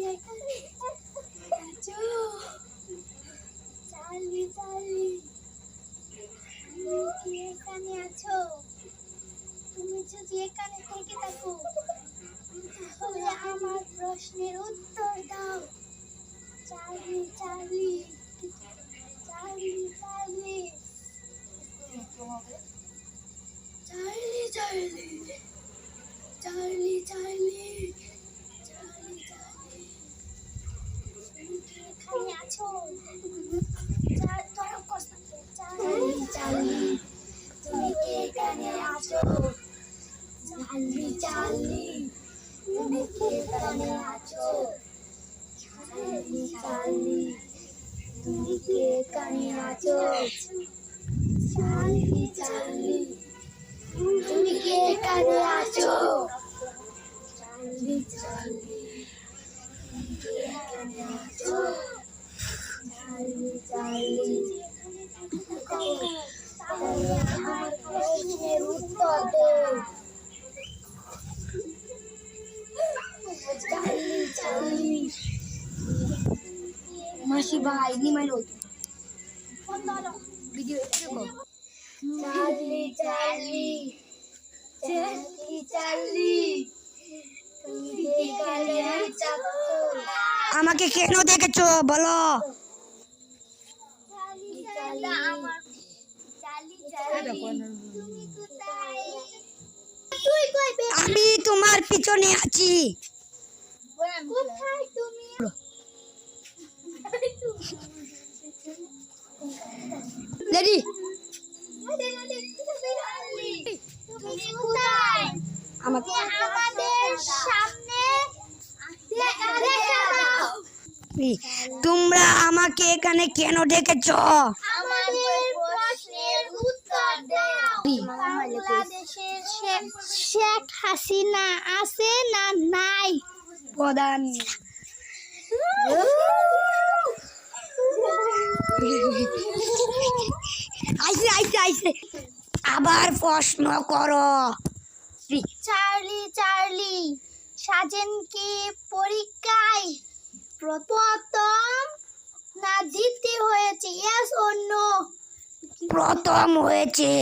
আছো Charlie Charlie তুমি কি এখানে আছো? তুমি যদি এখানে থেকে থাকো তাহলে আমার প্রশ্নের উত্তর দাও। Charlie Charlie Charlie Charlie Charlie Charlie Charlie Charlie Charlie Charlie তুমি কি এখানে আছো? চার্লি চার্লি তুমি কি এখানে আছো? চার্লি চার্লি তুমি কি এখানে আছো? চার্লি চার্লি তুমি কি এখানে আছো? চার্লি চার্লি তুমি কি এখানে আছো? চার্লি চার্লি তুমি কি এখানে আছো? চার্লি চার্লি তাহলে আমার প্রশ্নের উত্তর দাও। চার্লি চার্লি মাসি ভাই নিমাইল ভিডিও দেখো। চার্লি চার্লি চার্লি চার্লি তুমি কি এখানে আছো? আমাকে কেন দেখেছো বলো? চার্লি চার্লি আমার চার্লি চার্লি তুমি কোথায়? তুই কই বে? আমি তোমার পিছনে আছি। কোথায় তুমি? রেডি? তুমি কোথায়? আমাকে আমাদের সামনে দেখা দাও। তোমরা আমাকে এখানে কেন ডেকেছো? আমাদের প্রশ্নের উত্তর দাও। বাংলাদেশের শেখ হাসিনা আছে না নাই? প্রধান আইসে আইসে আইসে আবার প্রশ্ন করো। চার্লি চার্লি সাজেন কি পরীক্ষায় প্রথম না জিততে হয়েছে? Yes or no? প্রথম হয়েছে।